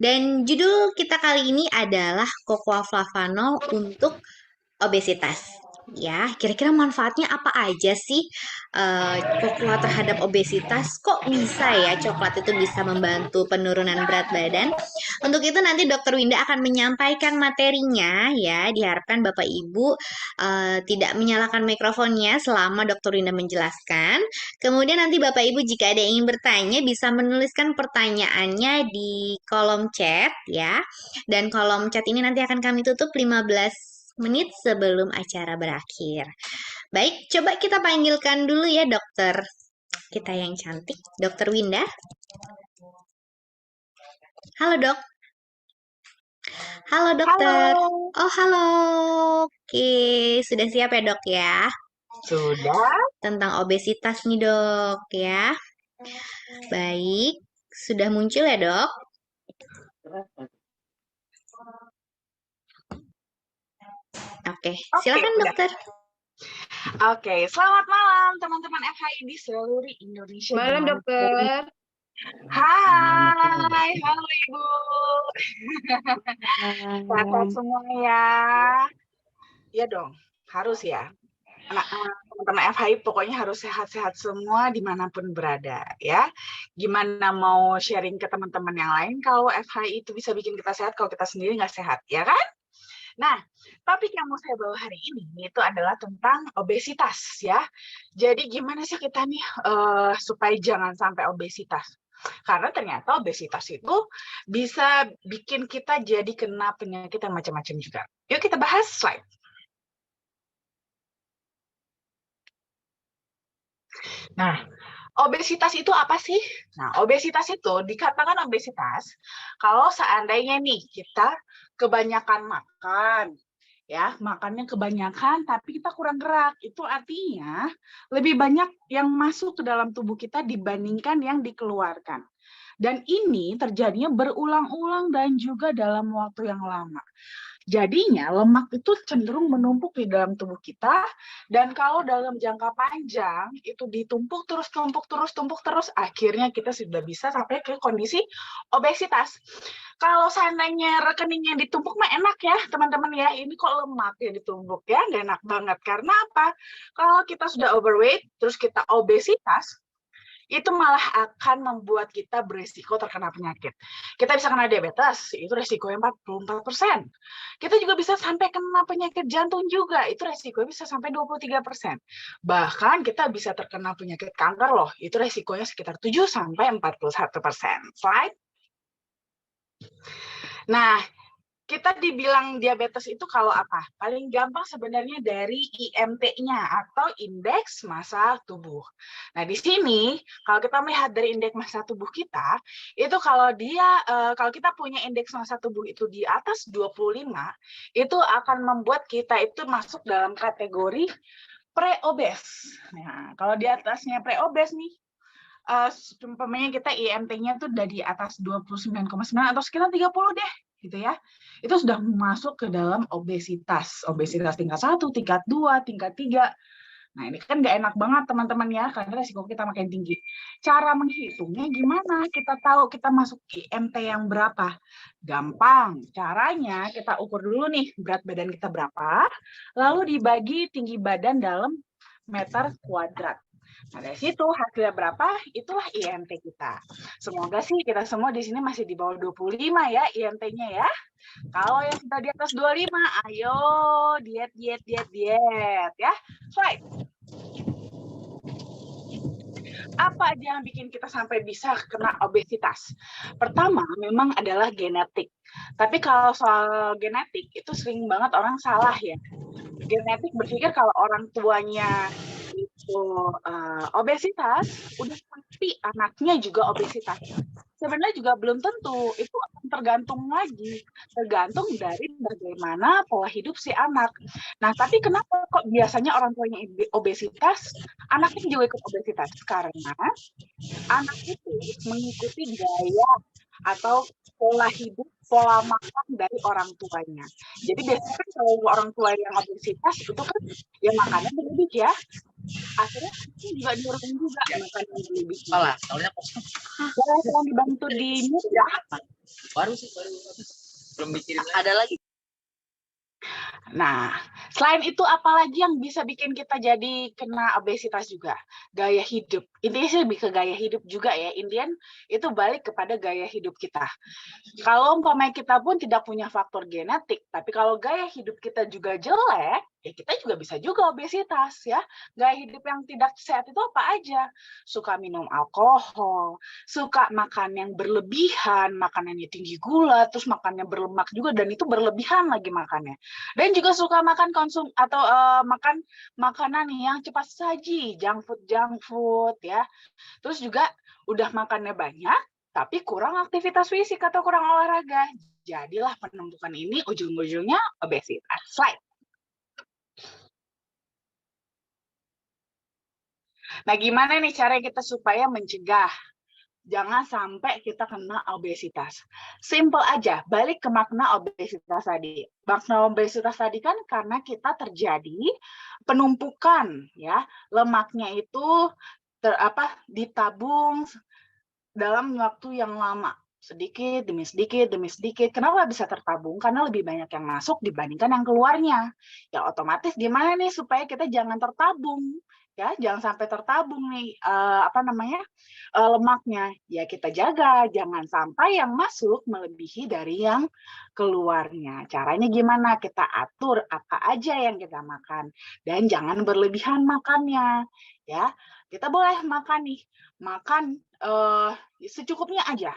Dan judul kita kali ini adalah Cocoa Flavanol untuk obesitas. Ya, kira-kira manfaatnya apa aja sih cocoa terhadap obesitas? Kok bisa ya coklat itu bisa membantu penurunan berat badan? Untuk itu nanti Dokter Winda akan menyampaikan materinya ya. Diharapkan Bapak Ibu tidak menyalakan mikrofonnya selama Dokter Winda menjelaskan. Kemudian nanti Bapak Ibu jika ada yang ingin bertanya bisa menuliskan pertanyaannya di kolom chat ya. Dan kolom chat ini nanti akan kami tutup 15 menit sebelum acara berakhir. Baik, coba kita panggilkan dulu ya dokter kita yang cantik, Dokter Winda. Halo dok. Halo dokter. Halo, Oh halo. Oke, sudah siap ya dok ya? sudah. Tentang obesitas nih dok ya. Baik, sudah muncul ya dok? Oke, Oke, silakan udah. dokter. Oke, selamat malam teman-teman FHI di seluruh Indonesia Malam dimanapun. dokter. Hai, halo Ibu. Sehat semua ya. Iya dong, harus ya. Teman-teman FHI pokoknya harus sehat-sehat semua dimanapun berada ya. Gimana mau sharing ke teman-teman yang lain kalau FHI itu bisa bikin kita sehat kalau kita sendiri nggak sehat, ya kan? Nah, topik yang mau saya bawa hari ini itu adalah tentang obesitas ya. Jadi gimana sih kita nih supaya jangan sampai obesitas? Karena ternyata obesitas itu bisa bikin kita jadi kena penyakit yang macam-macam juga. Yuk kita bahas slide. Nah, obesitas itu apa sih? Nah, obesitas itu dikatakan obesitas kalau seandainya nih kita kebanyakan makan, ya makannya kebanyakan tapi kita kurang gerak, itu artinya lebih banyak yang masuk ke dalam tubuh kita dibandingkan yang dikeluarkan. Dan ini terjadinya berulang-ulang dan juga dalam waktu yang lama. Jadinya lemak itu cenderung menumpuk di dalam tubuh kita, dan kalau dalam jangka panjang itu ditumpuk terus, akhirnya kita sudah bisa sampai ke kondisi obesitas. Kalau seandainya rekeningnya ditumpuk mah enak ya teman-teman ya, ini kok lemak yang ditumpuk ya, nggak enak banget. Karena apa? Kalau kita sudah overweight, terus kita obesitas, itu malah akan membuat kita beresiko terkena penyakit. Kita bisa kena diabetes, itu resikonya 44%. Kita juga bisa sampai kena penyakit jantung juga, itu resikonya bisa sampai 23%. Bahkan kita bisa terkena penyakit kanker loh, itu resikonya sekitar 7-41%. Slide. Nah, kita dibilang diabetes itu kalau apa? Paling gampang sebenarnya dari IMT-nya atau indeks massa tubuh. Nah, di sini kalau kita melihat dari indeks massa tubuh kita, itu kalau kalau kita punya indeks massa tubuh itu di atas 25, itu akan membuat kita itu masuk dalam kategori pre-obes. Nah, kalau di atasnya pre-obes nih, umpamanya kita IMT-nya tuh udah di atas 29,9 atau sekitar 30 deh, gitu ya. Itu sudah masuk ke dalam obesitas. Obesitas tingkat 1, tingkat 2, tingkat 3. Nah, ini kan nggak enak banget teman-teman ya, karena resiko kita makin tinggi. Cara menghitungnya gimana? Kita tahu kita masuk IMT yang berapa? Gampang. Caranya kita ukur dulu nih berat badan kita berapa, lalu dibagi tinggi badan dalam meter kuadrat. Nah, dari situ hasilnya berapa, itulah IMT kita. Semoga sih kita semua di sini masih di bawah 25 ya IMT-nya ya. Kalau yang sudah di atas 25, ayo diet ya. Slide. Apa aja yang bikin kita sampai bisa kena obesitas? Pertama, memang adalah genetik. Tapi kalau soal genetik, itu sering banget orang salah ya. Genetik berpikir kalau orang tuanya itu obesitas, udah pasti anaknya juga obesitas. Sebenarnya juga belum tentu, itu akan tergantung dari bagaimana pola hidup si anak. Nah, tapi kenapa kok biasanya orang tuanya obesitas, anaknya juga ikut obesitas? Karena anak itu mengikuti gaya atau pola hidup, pola makan dari orang tuanya. Jadi biasanya kan kalau orang tua yang obesitas itu kan ya makannya berlebih ya. akhirnya juga diurutin juga makan yang berlebihan. Kepala, soalnya kosong. Boleh tolong dibantu di mute ya. Baru belum mikirin lagi. Ada lagi. Nah, selain itu apalagi yang bisa bikin kita jadi kena obesitas juga? Gaya hidup. Intinya sih lebih ke gaya hidup juga ya. Indian itu balik kepada gaya hidup kita. Kalau umpamanya kita pun tidak punya faktor genetik, tapi kalau gaya hidup kita juga jelek, ya kita juga bisa juga obesitas ya. Gaya hidup yang tidak sehat itu apa aja? Suka minum alkohol, suka makan yang berlebihan, makanannya tinggi gula, terus makannya berlemak juga, dan itu berlebihan lagi makannya. Dan juga suka makan makan makanan yang cepat saji, junk food ya. Terus juga udah makannya banyak, tapi kurang aktivitas fisik atau kurang olahraga. Jadilah penumpukan ini ujung-ujungnya obesitas. Slide. Nah, gimana nih cara kita supaya mencegah? Jangan sampai kita kena obesitas. Simple aja, balik ke makna obesitas tadi. Makna obesitas tadi kan karena kita terjadi penumpukan ya, lemaknya itu ditabung dalam waktu yang lama. Sedikit demi sedikit demi sedikit. Kenapa bisa tertabung? Karena lebih banyak yang masuk dibandingkan yang keluarnya. Ya otomatis gimana nih supaya kita jangan tertabung? Ya, jangan sampai tertabung nih lemaknya. Ya kita jaga, jangan sampai yang masuk melebihi dari yang keluarnya. Caranya gimana? Kita atur apa aja yang kita makan dan jangan berlebihan makannya. Ya, kita boleh makan nih, makan secukupnya aja.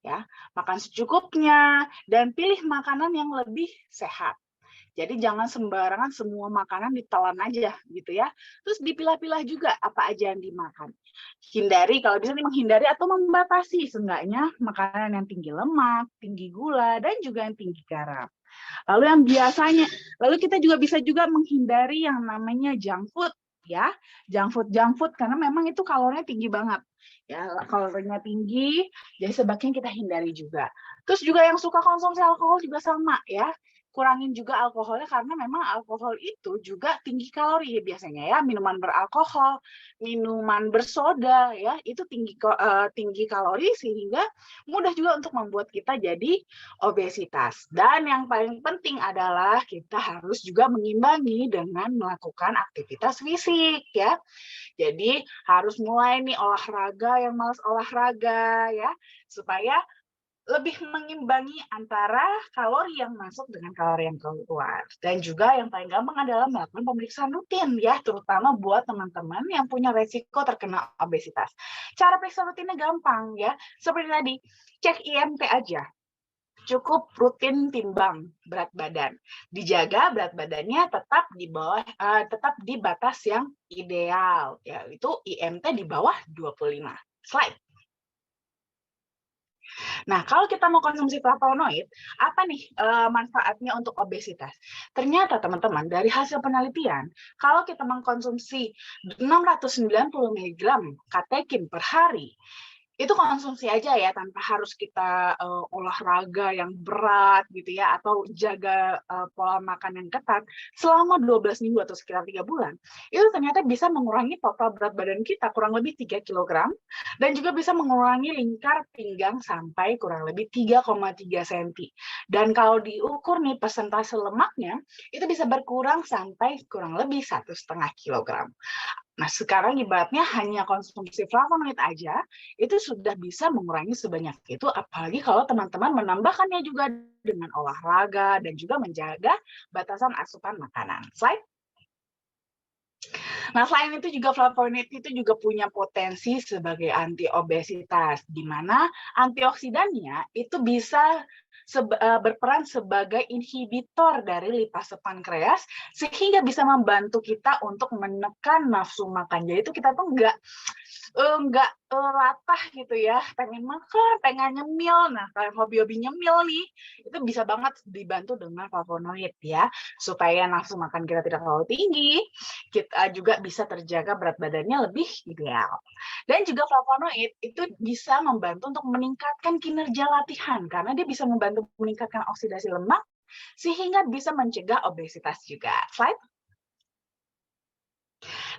Ya, makan secukupnya dan pilih makanan yang lebih sehat. Jadi jangan sembarangan semua makanan ditelan aja gitu ya. Terus dipilah-pilah juga apa aja yang dimakan. Hindari, kalau bisa menghindari atau membatasi seenggaknya makanan yang tinggi lemak, tinggi gula, dan juga yang tinggi garam. Lalu yang biasanya, lalu kita juga bisa juga menghindari yang namanya junk food ya. Junk food karena memang itu kalorinya tinggi banget. Ya, kalorinya tinggi, jadi sebaiknya kita hindari juga. Terus juga yang suka konsumsi alkohol juga sama ya. Kurangin juga alkoholnya karena memang alkohol itu juga tinggi kalori biasanya ya. Minuman beralkohol, minuman bersoda ya, itu tinggi kalori sehingga mudah juga untuk membuat kita jadi obesitas. Dan yang paling penting adalah kita harus juga mengimbangi dengan melakukan aktivitas fisik ya. Jadi harus mulai nih olahraga yang malas olahraga ya, supaya lebih mengimbangi antara kalori yang masuk dengan kalori yang keluar. Dan juga yang paling gampang adalah melakukan pemeriksaan rutin ya, terutama buat teman-teman yang punya resiko terkena obesitas. Cara periksa rutinnya gampang ya, seperti tadi, cek IMT aja. Cukup rutin timbang berat badan. Dijaga berat badannya tetap di bawah tetap di batas yang ideal, yaitu IMT di bawah 25. Slide. Nah, kalau kita mau konsumsi flavonoid, apa nih manfaatnya untuk obesitas? Ternyata teman-teman, dari hasil penelitian, kalau kita mengkonsumsi 690 mg katekin per hari, itu konsumsi aja ya, tanpa harus kita olahraga yang berat gitu ya, atau jaga pola makan yang ketat selama 12 minggu atau sekitar 3 bulan. Itu ternyata bisa mengurangi total berat badan kita kurang lebih 3 kg dan juga bisa mengurangi lingkar pinggang sampai kurang lebih 3,3 cm. Dan kalau diukur nih persentase lemaknya, itu bisa berkurang sampai kurang lebih 1,5 kg. Nah, sekarang ibaratnya hanya konsumsi flavonoid aja, itu sudah bisa mengurangi sebanyak itu, apalagi kalau teman-teman menambahkannya juga dengan olahraga dan juga menjaga batasan asupan makanan. Slide. Nah, selain itu juga flavonoid itu juga punya potensi sebagai anti-obesitas, di mana antioksidannya itu bisa berperan sebagai inhibitor dari lipase pankreas sehingga bisa membantu kita untuk menekan nafsu makan. Jadi itu kita tuh nggak latah gitu ya, pengen makan, pengen nyemil. Nah, kalau hobi-hobi nyemil nih, itu bisa banget dibantu dengan flavonoid ya, supaya nafsu makan kita tidak terlalu tinggi, kita juga bisa terjaga berat badannya lebih ideal. Dan juga flavonoid itu bisa membantu untuk meningkatkan kinerja latihan, karena dia bisa membantu meningkatkan oksidasi lemak, sehingga bisa mencegah obesitas juga. Slide.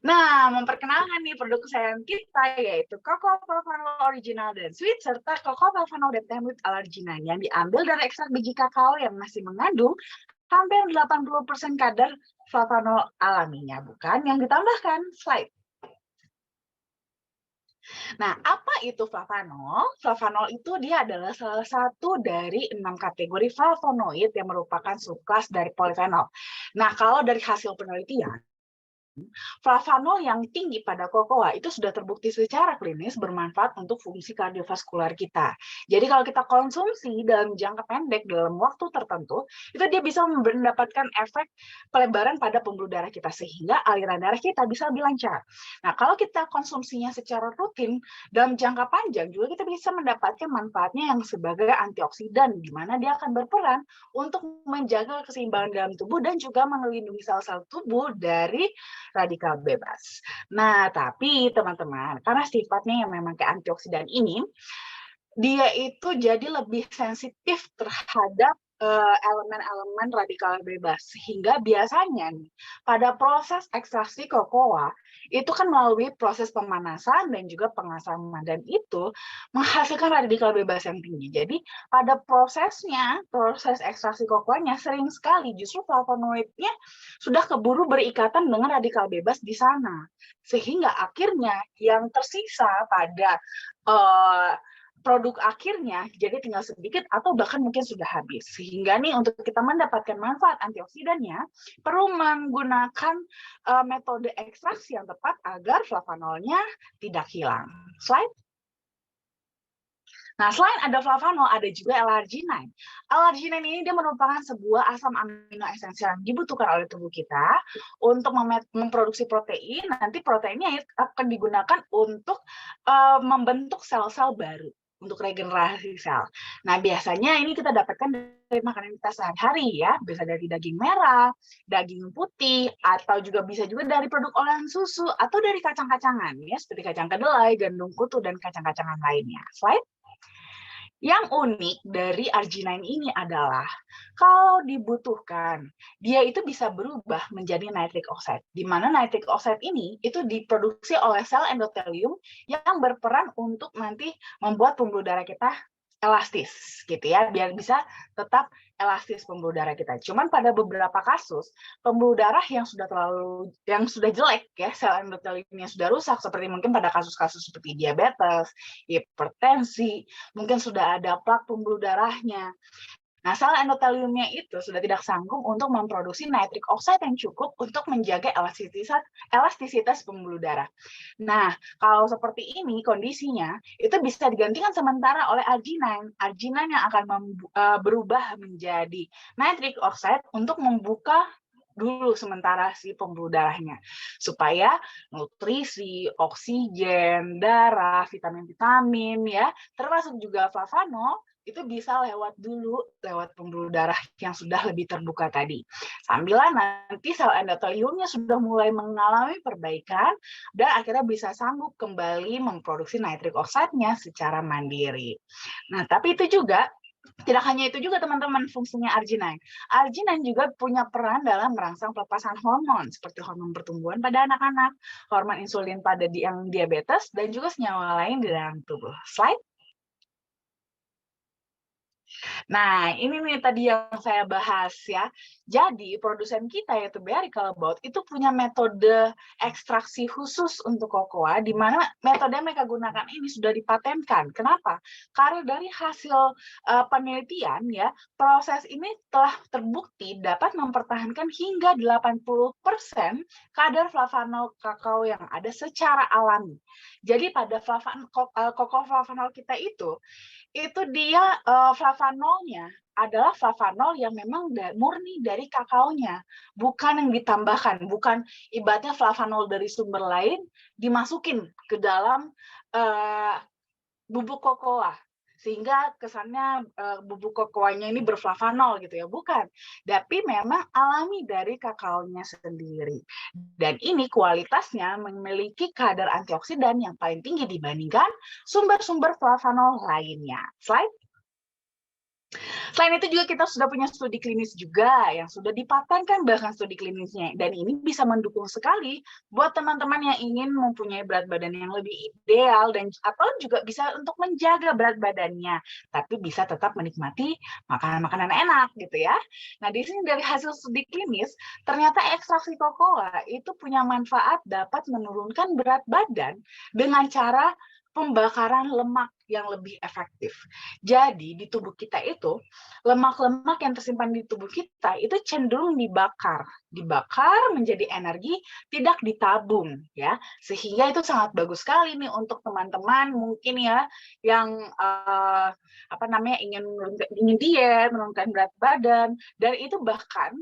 Nah, memperkenalkan nih produk kesayangan kita yaitu Cocoa Flavanol Original dan Sweet serta Cocoa Flavanol Deptem with Allerginan yang diambil dari ekstrak biji kakao yang masih mengandung hampir 80% kadar flavanol alaminya, bukan yang ditambahkan. Slide. Nah, apa itu flavanol? Flavanol itu dia adalah salah satu dari 6 kategori flavonoid yang merupakan subkelas dari polifenol. Nah, kalau dari hasil penelitian, flavanol yang tinggi pada kokoa itu sudah terbukti secara klinis bermanfaat untuk fungsi kardiovaskular kita. Jadi kalau kita konsumsi dalam jangka pendek dalam waktu tertentu, itu dia bisa mendapatkan efek pelebaran pada pembuluh darah kita sehingga aliran darah kita bisa lebih lancar. Nah, kalau kita konsumsinya secara rutin dalam jangka panjang juga kita bisa mendapatkan manfaatnya yang sebagai antioksidan di mana dia akan berperan untuk menjaga keseimbangan dalam tubuh dan juga melindungi sel-sel tubuh dari radikal bebas. Nah, tapi teman-teman, karena sifatnya yang memang kayak antioksidan ini, dia itu jadi lebih sensitif terhadap elemen-elemen radikal bebas. Sehingga biasanya nih, pada proses ekstraksi kokoa, itu kan melalui proses pemanasan dan juga pengasaman. Dan itu menghasilkan radikal bebas yang tinggi. Jadi pada prosesnya, proses ekstraksi kokoanya sering sekali justru flavonoidnya sudah keburu berikatan dengan radikal bebas di sana. Sehingga akhirnya yang tersisa pada produk akhirnya jadi tinggal sedikit atau bahkan mungkin sudah habis. Sehingga nih untuk kita mendapatkan manfaat antioksidannya perlu menggunakan metode ekstraksi yang tepat agar flavanolnya tidak hilang. Slide. Nah, selain ada flavanol, ada juga L-arginine. L-arginine ini dia merupakan sebuah asam amino esensial yang dibutuhkan oleh tubuh kita untuk memproduksi protein. Nanti proteinnya akan digunakan untuk membentuk sel-sel baru, untuk regenerasi sel. Nah, biasanya ini kita dapatkan dari makanan kita sehari-hari ya, bisa dari daging merah, daging putih, atau juga bisa juga dari produk olahan susu, atau dari kacang-kacangan ya, seperti kacang kedelai, gandum kutu, dan kacang-kacangan lainnya. Slide. Yang unik dari arginine ini adalah kalau dibutuhkan, dia itu bisa berubah menjadi nitric oxide. Di mana nitric oxide ini itu diproduksi oleh sel endotelium yang berperan untuk nanti membuat pembuluh darah kita elastis gitu ya, biar bisa tetap elastis pembuluh darah kita. Cuman pada beberapa kasus pembuluh darah yang sudah jelek ya, sel endoteliumnya sudah rusak seperti mungkin pada kasus-kasus seperti diabetes, hipertensi, mungkin sudah ada plak pembuluh darahnya. Nah, sel endoteliumnya itu sudah tidak sanggup untuk memproduksi nitric oxide yang cukup untuk menjaga elastisitas pembuluh darah. Nah, kalau seperti ini kondisinya, itu bisa digantikan sementara oleh arginine. Arginine yang akan berubah menjadi nitric oxide untuk membuka dulu sementara si pembuluh darahnya supaya nutrisi, oksigen, darah, vitamin-vitamin ya, termasuk juga flavanol itu bisa lewat pembuluh darah yang sudah lebih terbuka tadi. Sambilan nanti sel endoteliumnya sudah mulai mengalami perbaikan dan akhirnya bisa sanggup kembali memproduksi nitric oxide-nya secara mandiri. Nah, tapi itu juga tidak hanya itu juga teman-teman fungsinya arginine. Arginine juga punya peran dalam merangsang pelepasan hormon seperti hormon pertumbuhan pada anak-anak, hormon insulin pada yang diabetes, dan juga senyawa lain di dalam tubuh. Slide. Nah, ini nih tadi yang saya bahas ya. Jadi, produsen kita yaitu BRI Callebaut itu punya metode ekstraksi khusus untuk kokoa, di mana metode yang mereka gunakan ini sudah dipatenkan. Kenapa? Karena dari hasil penelitian ya, proses ini telah terbukti dapat mempertahankan hingga 80% kadar flavanol kakao yang ada secara alami. Jadi pada cocoa flavanol kita itu dia flavanolnya adalah flavanol yang memang murni dari kakaonya, bukan yang ditambahkan, bukan ibaratnya flavanol dari sumber lain dimasukin ke dalam bubuk kokoa sehingga kesannya bubuk kokoanya ini berflavanol gitu ya, bukan. Tapi memang alami dari kakaonya sendiri. Dan ini kualitasnya memiliki kadar antioksidan yang paling tinggi dibandingkan sumber-sumber flavanol lainnya. Slide. Selain itu juga kita sudah punya studi klinis juga yang sudah dipatenkan bahkan studi klinisnya. Dan ini bisa mendukung sekali buat teman-teman yang ingin mempunyai berat badan yang lebih ideal dan atau juga bisa untuk menjaga berat badannya, tapi bisa tetap menikmati makanan-makanan enak gitu ya. Nah, di sini dari hasil studi klinis, ternyata ekstraksi kokoa itu punya manfaat dapat menurunkan berat badan dengan cara pembakaran lemak yang lebih efektif. Jadi di tubuh kita itu lemak-lemak yang tersimpan di tubuh kita itu cenderung dibakar menjadi energi, tidak ditabung ya. Sehingga itu sangat bagus sekali nih untuk teman-teman mungkin ya yang ingin diet, menurunkan berat badan, dan itu bahkan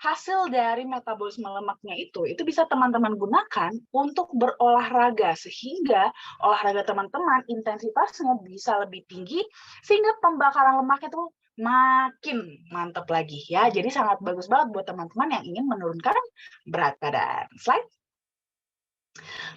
hasil dari metabolisme lemaknya itu bisa teman-teman gunakan untuk berolahraga sehingga olahraga teman-teman intensitasnya bisa lebih tinggi sehingga pembakaran lemaknya itu makin mantap lagi ya. Jadi sangat bagus banget buat teman-teman yang ingin menurunkan berat badan. Slide.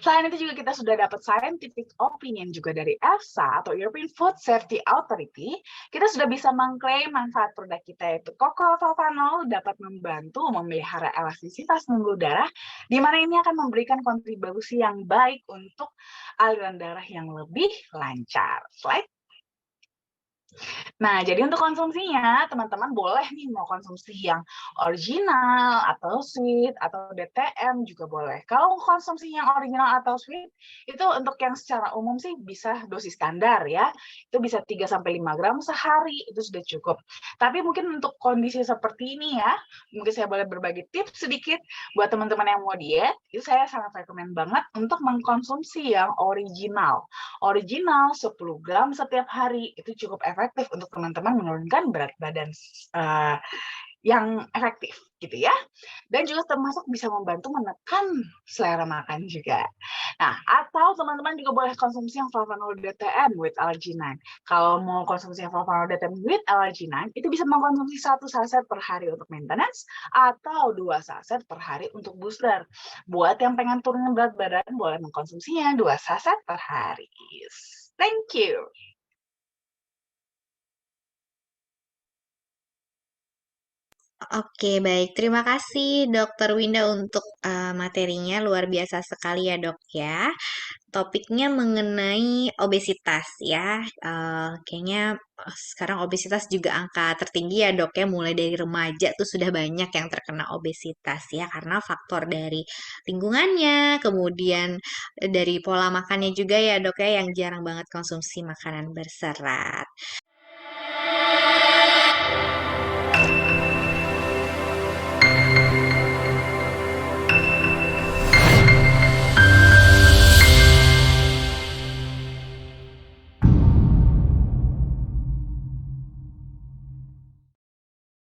Selain itu juga kita sudah dapat scientific opinion juga dari EFSA atau European Food Safety Authority. Kita sudah bisa mengklaim manfaat produk kita yaitu Cocoa Flavanol dapat membantu memelihara elastisitas pembuluh darah, di mana ini akan memberikan kontribusi yang baik untuk aliran darah yang lebih lancar. Slide. Nah, jadi untuk konsumsinya, teman-teman boleh nih mau konsumsi yang original, atau sweet, atau DTM juga boleh. Kalau konsumsi yang original atau sweet, itu untuk yang secara umum sih bisa dosis standar ya. Itu bisa 3-5 gram sehari, itu sudah cukup. Tapi mungkin untuk kondisi seperti ini ya, mungkin saya boleh berbagi tips sedikit buat teman-teman yang mau diet, itu saya sangat rekomen banget untuk mengkonsumsi yang original. Original 10 gram setiap hari, itu cukup efektif untuk teman-teman menurunkan berat badan yang efektif gitu ya. Dan juga termasuk bisa membantu menekan selera makan juga. Nah, atau teman-teman juga boleh konsumsi yang flavanol DTM with arginine. Kalau mau konsumsi yang flavanol DTM with arginine, itu bisa mengkonsumsi 1 saset per hari untuk maintenance atau 2 saset per hari untuk booster. Buat yang pengen turunin berat badan, boleh mengkonsumsinya 2 saset per hari. Thank you. Oke, baik. Terima kasih Dokter Winda untuk materinya. Luar biasa sekali ya, Dok ya. Topiknya mengenai obesitas ya. Kayaknya sekarang obesitas juga angka tertinggi ya, Dok ya. Mulai dari remaja tuh sudah banyak yang terkena obesitas ya karena faktor dari lingkungannya, kemudian dari pola makannya juga ya, Dok ya, yang jarang banget konsumsi makanan berserat.